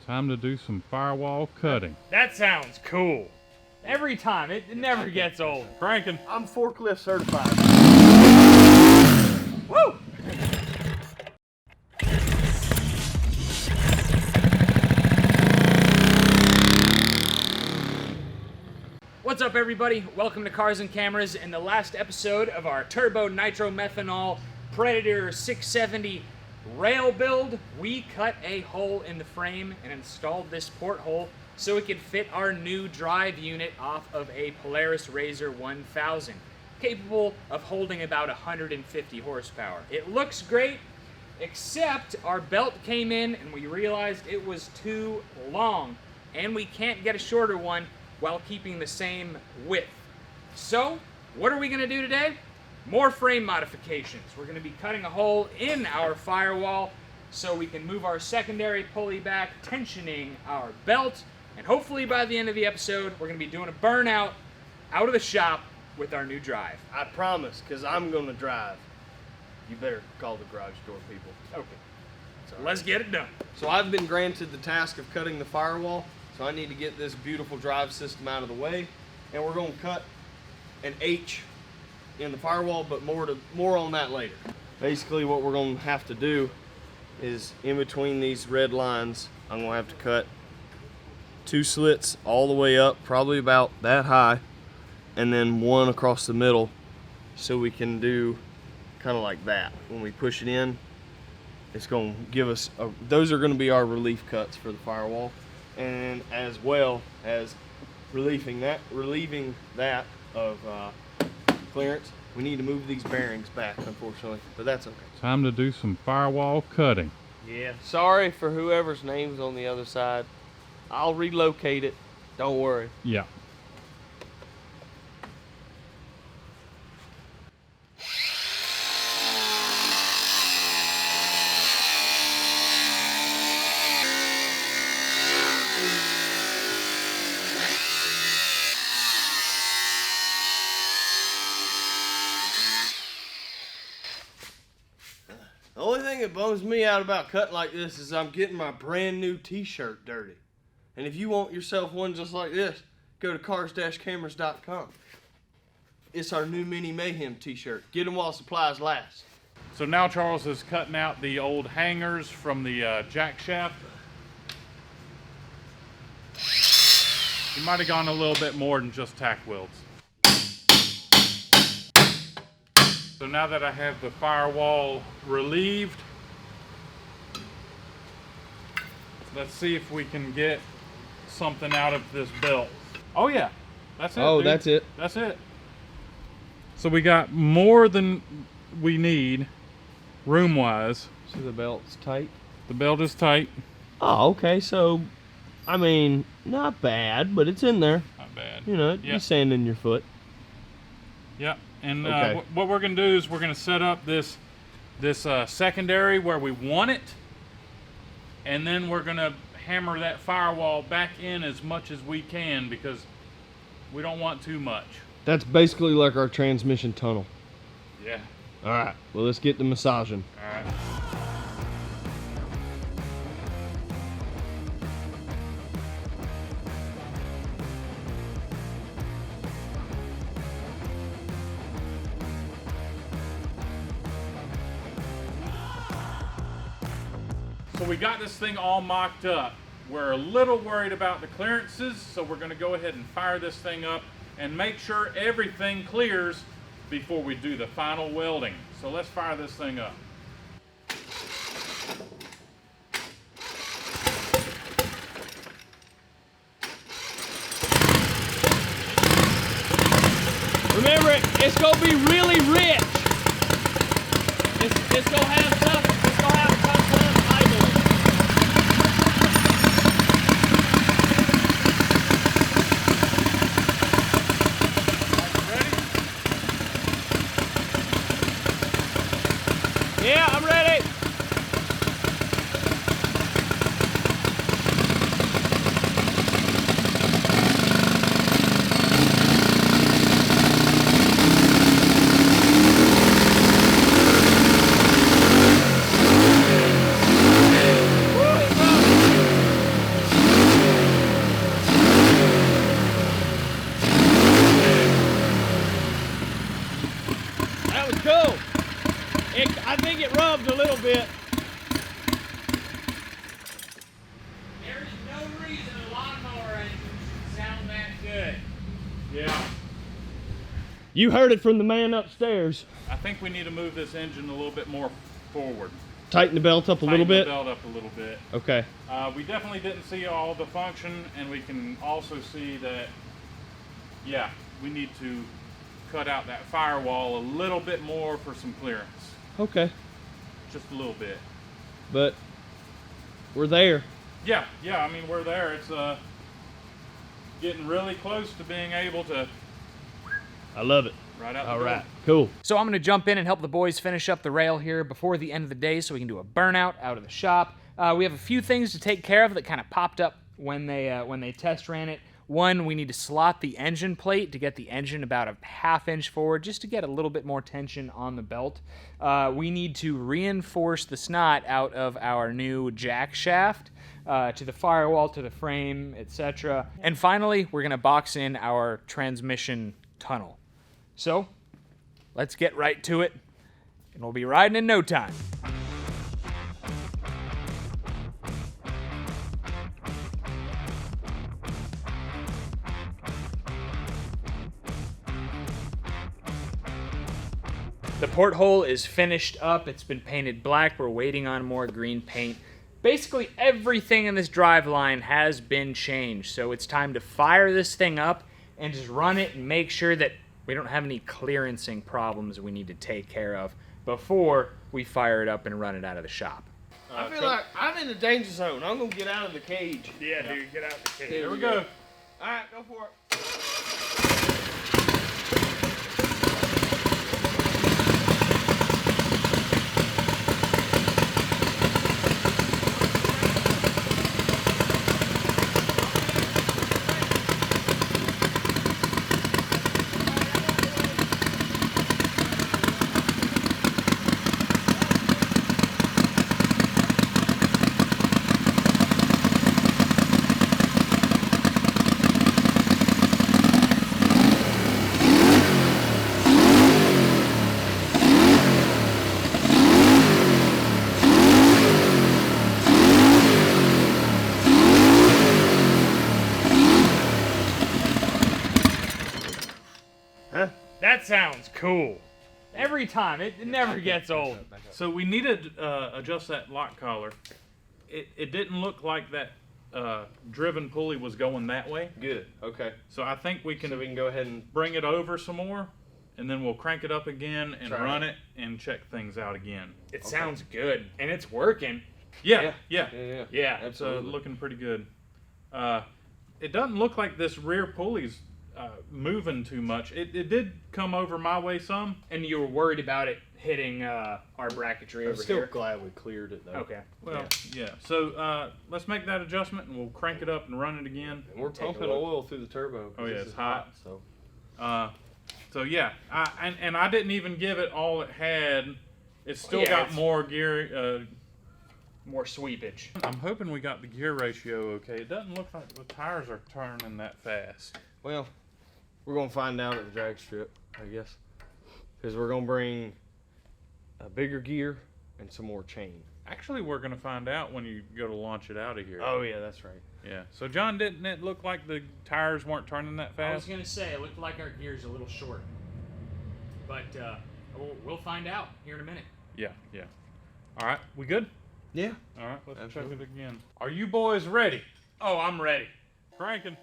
Time to do some firewall cutting. That sounds cool. Every time, it never gets old. Cranking. I'm forklift certified. Woo! What's up, everybody? Welcome to Cars and Cameras. In the last episode of our turbo nitro methanol Predator 670 rail build, we cut a hole in the frame and installed this porthole so it could fit our new drive unit off of a Polaris RZR 1000, capable of holding about 150 horsepower. It looks great, except our belt came in and we realized it was too long, and we can't get a shorter one while keeping the same width. So, what are we gonna do today? More frame modifications. We're gonna be cutting a hole in our firewall so we can move our secondary pulley back, tensioning our belt, and hopefully by the end of the episode, we're gonna be doing a burnout out of the shop with our new drive. I promise, because I'm going to drive. You better call the garage door people. Okay, so let's get it done. So I've been granted the task of cutting the firewall, so I need to get this beautiful drive system out of the way, and we're going to cut an H in the firewall, but more on that later. Basically what we're going to have to do is in between these red lines, I'm going to have to cut 2 slits all the way up, probably about that high, and then one across the middle, so we can do kind of like that. When we push it in, it's going to give us those are going to be our relief cuts for the firewall, and as well as relieving that of clearance. We need to move these bearings back, unfortunately, but that's okay. Time to do some firewall cutting. Yeah, sorry for whoever's name's on the other side. I'll relocate it, don't worry. Yeah. The only thing that bums me out about cutting like this is I'm getting my brand new t-shirt dirty. And if you want yourself one just like this, go to CarsandCameras.com. It's our new Mini Mayhem t-shirt. Get them while supplies last. So now Charles is cutting out the old hangers from the jack shaft. He might have gone a little bit more than just tack welds. So now that I have the firewall relieved, let's see if we can get something out of this belt. Oh yeah, that's it. Oh, dude. that's it. That's it. So we got more than we need room-wise. So the belt's tight? The belt is tight. Oh, okay. So, I mean, not bad, but it's in there. Not bad. You know, it'd be sand in your foot. Yep. And Okay. what we're going to do is we're going to set up this secondary where we want it, and then we're going to hammer that firewall back in as much as we can because we don't want too much. That's basically like our transmission tunnel. Yeah. All right. Well, let's get the massaging. All right. So we got this thing all mocked up. We're a little worried about the clearances, so we're going to go ahead and fire this thing up and make sure everything clears before we do the final welding. So let's fire this thing up. Remember, it's going to be really rich. It's going to have tough idling. Yeah, I'm ready. bit. There is no reason a lawnmower engine should sound that good. Yeah. You heard it from the man upstairs. I think we need to move this engine a little bit more forward. Tighten the belt up a little bit. Tighten the belt up a little bit. Okay. We definitely didn't see all the function, and we can also see that, yeah, we need to cut out that firewall a little bit more for some clearance. Okay. Just a little bit. But we're there. Yeah, I mean, we're there. It's getting really close to being able to I love it. right out the All door. right. Cool. So I'm going to jump in and help the boys finish up the rail here before the end of the day so we can do a burnout out of the shop. We have a few things to take care of that kind of popped up when they test ran it. One, we need to slot the engine plate to get the engine about a ½ inch forward just to get a little bit more tension on the belt. We need to reinforce the snot out of our new jack shaft to the firewall, to the frame, etc. And finally, we're going to box in our transmission tunnel. So, let's get right to it, and we'll be riding in no time. The porthole is finished up. It's been painted black. We're waiting on more green paint. Basically, everything in this driveline has been changed, so it's time to fire this thing up and just run it and make sure that we don't have any clearancing problems we need to take care of before we fire it up and run it out of the shop. I feel like I'm in the danger zone. I'm gonna get out of the cage. Yeah, dude, get out the cage. Here we go. All right, go for it. That sounds cool. Every time. It never gets old. So we needed to adjust that lock collar. It didn't look like that driven pulley was going that way. Good. Okay. So I think we So can we can go ahead and bring it over some more, and then we'll crank it up again and Try run it and check things out again. It sounds good, and it's working. Yeah. yeah. Yeah. It's Absolutely. looking pretty good. It doesn't look like this rear pulley's moving too much. It did come over my way some. And you were worried about it hitting our bracketry I'm over still here. glad we cleared it though. Okay. Well, yeah. So let's make that adjustment, and we'll crank it up and run it again. And we're Take a pumping look. oil through the turbo. 'cause Oh, yeah, this it's is hot. So So yeah, and I didn't even give it all it had. It's still Yeah, got it's- more gear. More sweepage. I'm hoping we got the gear ratio okay. It doesn't look like the tires are turning that fast. well, we're gonna find out at the drag strip, I guess, because we're gonna bring a bigger gear and some more chain. Actually, we're gonna find out when you go to launch it out of here. Oh yeah, that's right. Yeah. So John, didn't it look like the tires weren't turning that I was fast? gonna say it looked like our gear's a little short, but we'll find out here in a minute. Yeah. All right, we good? Yeah. All right, let's Absolutely. check it again. Are you boys ready? Oh, I'm ready. Cranking.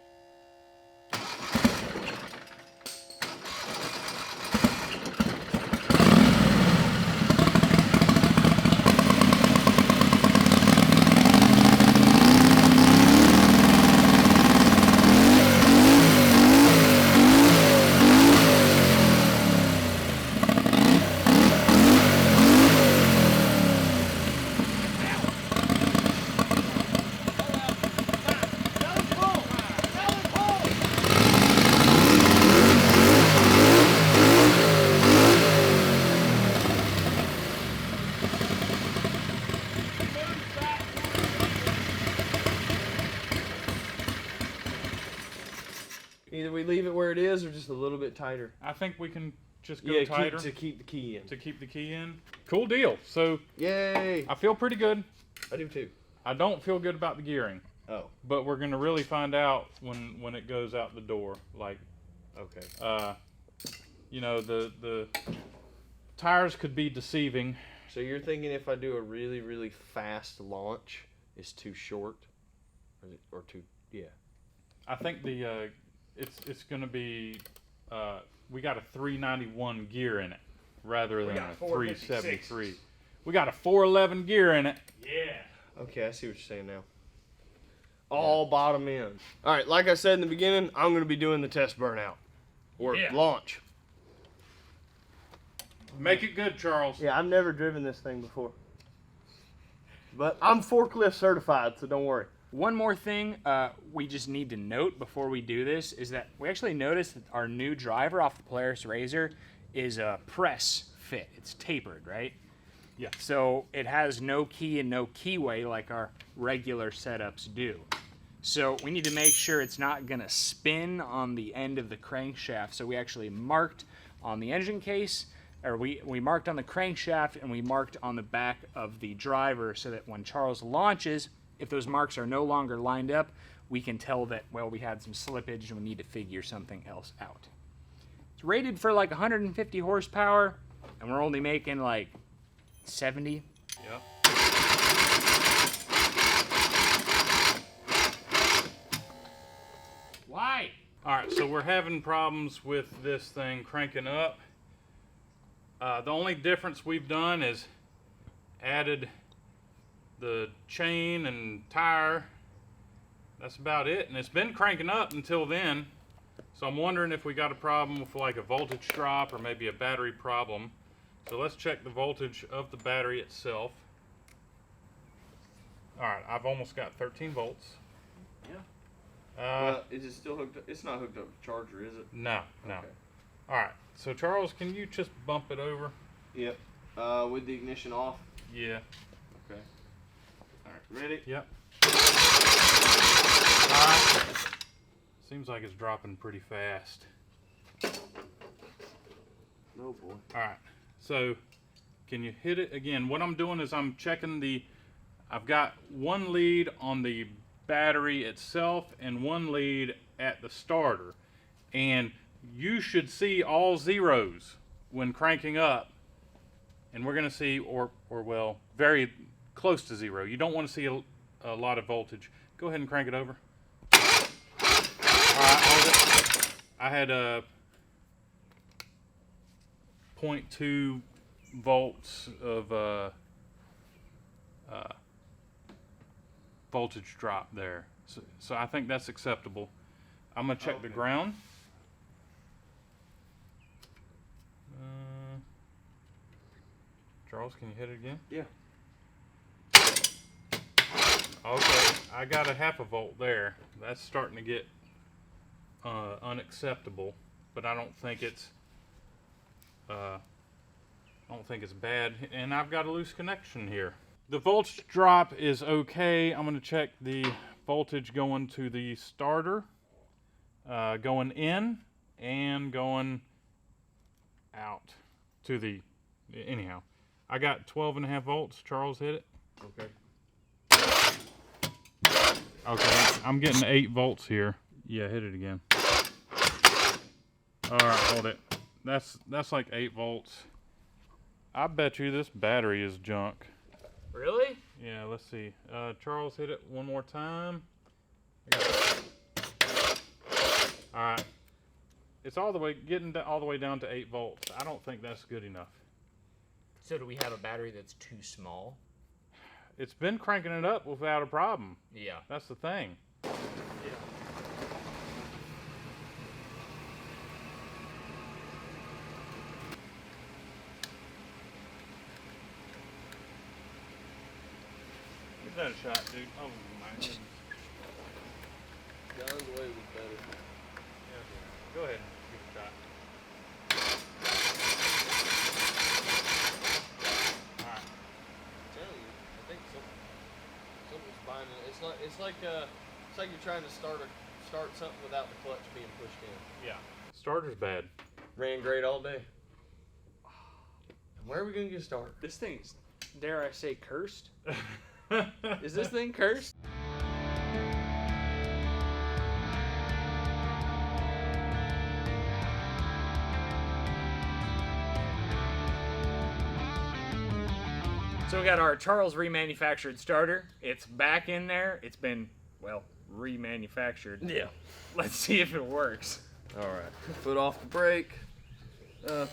Either we leave it where it is or just a little bit tighter. I think we can just go tighter? to keep the key in. To keep the key in? Cool deal. So, Yay! I feel pretty good. I do too. I don't feel good about the gearing. Oh. But we're going to really find out when it goes out the door. Like, okay. You know, the tires could be deceiving. So you're thinking if I do a really, really fast launch, it's too short? Or too, yeah. I think it's going to be, we got a 391 gear in it rather than a 373. We got a 411 gear in it. Yeah. Okay, I see what you're saying now. All bottom end. All right, like I said in the beginning, I'm going to be doing the test burnout. Or launch. Make it good, Charles. Yeah, I've never driven this thing before. But I'm forklift certified, so don't worry. One more thing we just need to note before we do this is that we actually noticed that our new driver off the Polaris RZR is a press fit. It's tapered, right? Yeah. So it has no key and no keyway like our regular setups do. So we need to make sure it's not going to spin on the end of the crankshaft. So we actually marked on the engine case, or we marked on the crankshaft, and we marked on the back of the driver so that when Charles launches, if those marks are no longer lined up, we can tell that, well, we had some slippage and we need to figure something else out. It's rated for like 150 horsepower, and we're only making like 70. Yep. Why? All right, so we're having problems with this thing cranking up. The only difference we've done is added the chain and tire. That's about it, and it's been cranking up until then. So I'm wondering if we got a problem with like a voltage drop or maybe a battery problem. So let's check the voltage of the battery itself. All right, I've almost got 13 volts. Well, is it still hooked up? It's not hooked up to the charger, is it? No. Okay. All right, so Charles, can you just bump it over? Yep. With the ignition off? Yeah. Okay. All right, ready? Yep. All right. Seems like it's dropping pretty fast. Oh boy. All right, so can you hit it again? What I'm doing is I'm checking I've got one lead on the battery itself and one lead at the starter. And you should see all zeros when cranking up. And we're gonna see, or well, very close to zero. You don't want to see a lot of voltage. Go ahead and crank it over. All right, hold it. I had a 0.2 volts of voltage drop there. So I think that's acceptable. I'm gonna check the ground. Charles, can you hit it again? Yeah. Okay, I got a half a volt there. That's starting to get unacceptable, but I don't think it's bad. And I've got a loose connection here. The voltage drop is okay. I'm going to check the voltage going to the starter, going in and going out to the. Anyhow, I got 12.5 volts. Charles, hit it. Okay. Okay, I'm getting 8 volts here. Yeah, hit it again. All right, hold it. That's like 8 volts. I bet you this battery is junk. Really? Yeah, let's see. Charles, hit it one more time. All right. It's all the way all the way down to 8 volts. I don't think that's good enough. So do we have a battery that's too small? It's been cranking it up without a problem. Yeah. That's the thing. Yeah. Give that a shot, dude. Oh my goodness. John's way was better. Yeah. Go ahead and give it a shot. Alright. I'm telling you, I think something's binding it. It's like you're trying to start something without the clutch being pushed in. Yeah. Starter's bad. Ran great all day. Where are we gonna get started? This thing's, dare I say, cursed? Is this thing cursed? So we got our Charles remanufactured starter. It's back in there. It's been, well, remanufactured. Yeah. Let's see if it works. All right. Foot off the brake.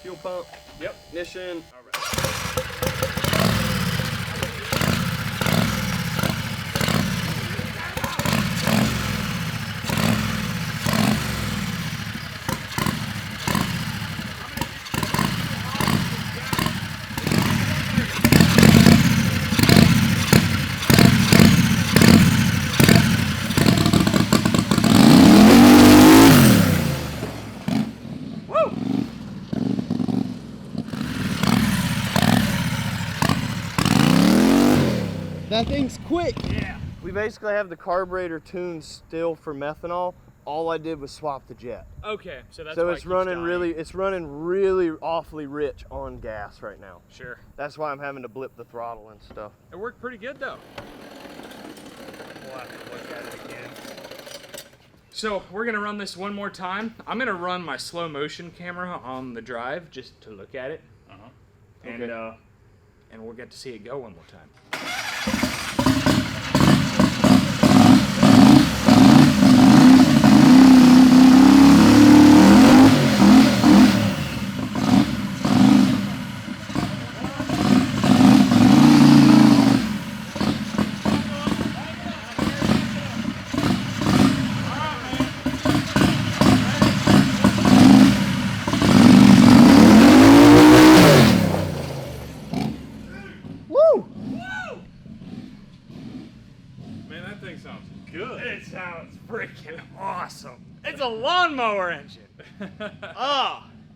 Fuel pump. Yep. Ignition. All right. That thing's quick. Yeah. We basically have the carburetor tuned still for methanol. All I did was swap the jet. Okay, so that's So why it's it keeps running dying. it's running really awfully rich on gas right now. Sure. That's why I'm having to blip the throttle and stuff. It worked pretty good though. We'll have to look at it again. So we're gonna run this one more time. I'm gonna run my slow motion camera on the drive just to look at it. Okay. And we'll get to see it go one more time. It sounds freaking awesome. It's a lawnmower engine.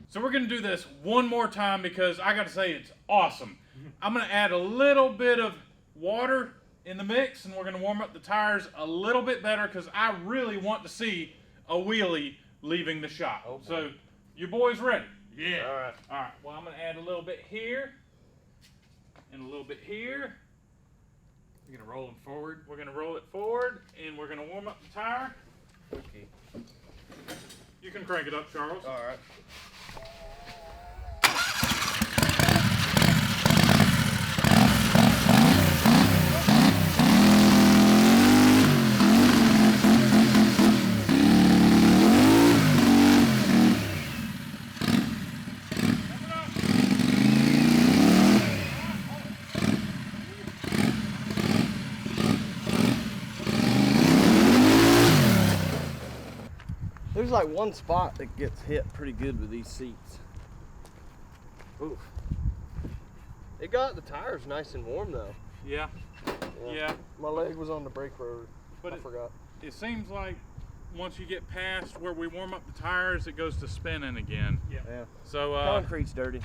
So we're gonna do this one more time because I gotta say it's awesome. I'm gonna add a little bit of water in the mix and we're gonna warm up the tires a little bit better because I really want to see a wheelie leaving the shop. Oh, so you boys ready? Yeah. All right. All right, well I'm gonna add a little bit here and a little bit here. You're gonna roll them forward. We're gonna roll it forward and we're gonna warm up the tire. Okay. You can crank it up, Charles. All right. There's like one spot that gets hit pretty good with these seats. Oof. It got the tires nice and warm though. Yeah. Yeah. My leg was on the brake rotor. But I forgot. It seems like once you get past where we warm up the tires, it goes to spinning again. Yeah. So Concrete's dirty.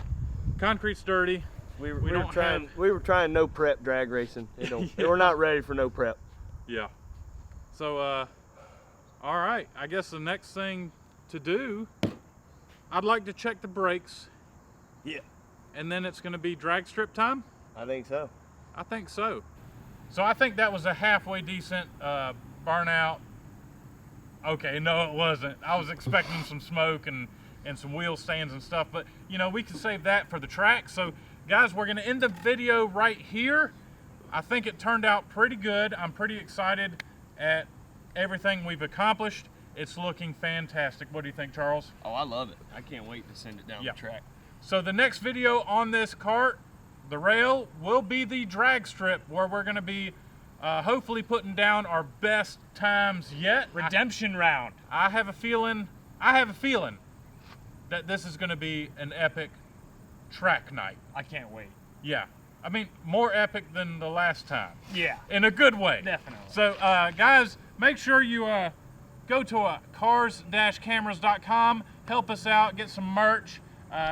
concrete's dirty. We don't were trying no prep drag racing. We're not ready for no prep. Yeah. So all right. I guess the next thing to do, I'd like to check the brakes. Yeah. And then it's going to be drag strip time. I think so. I think so. So I think that was a halfway decent burnout. Okay, no, it wasn't. I was expecting some smoke and some wheel stands and stuff, but you know, we can save that for the track. So guys, we're gonna end the video right here. I think it turned out pretty good. I'm pretty excited at everything we've accomplished. It's looking fantastic. What do you think, Charles? Oh, I love it. I can't wait to send it down Yeah. the track. So the next video on this cart, the rail, will be the drag strip where we're gonna be hopefully putting down our best times yet. Redemption round. I have a feeling that this is gonna be an epic track night. I can't wait. Yeah, I mean, more epic than the last time. Yeah. In a good way. Definitely. So guys, make sure you go to CarsandCameras.com, help us out, get some merch,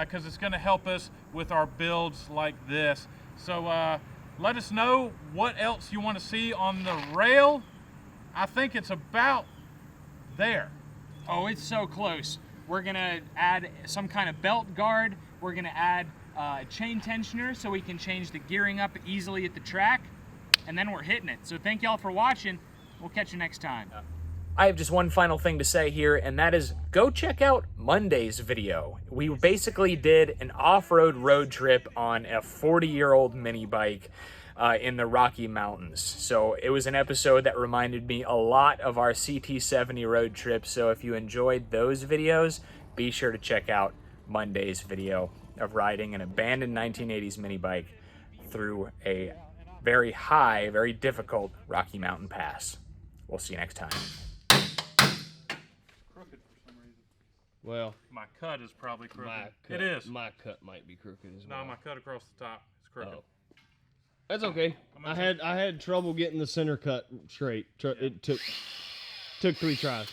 because it's gonna help us with our builds like this. So let us know what else you want to see on the rail. I think it's about there. Oh, it's so close. We're gonna add some kind of belt guard. We're gonna add a chain tensioner so we can change the gearing up easily at the track, and then we're hitting it. So thank y'all for watching. We'll catch you next time. I have just one final thing to say here, and that is go check out Monday's video. We basically did an off-road road trip on a 40-year-old mini bike in the Rocky Mountains. So it was an episode that reminded me a lot of our CT70 road trip. So if you enjoyed those videos, be sure to check out Monday's video of riding an abandoned 1980s mini bike through a very high, very difficult Rocky Mountain pass. We'll see you next time. Crooked for some reason. Well, My cut is probably crooked. It is. My cut might be crooked as well. No, my cut across the top is crooked. Oh. That's okay. I had trouble getting the center cut straight. It took 3 tries.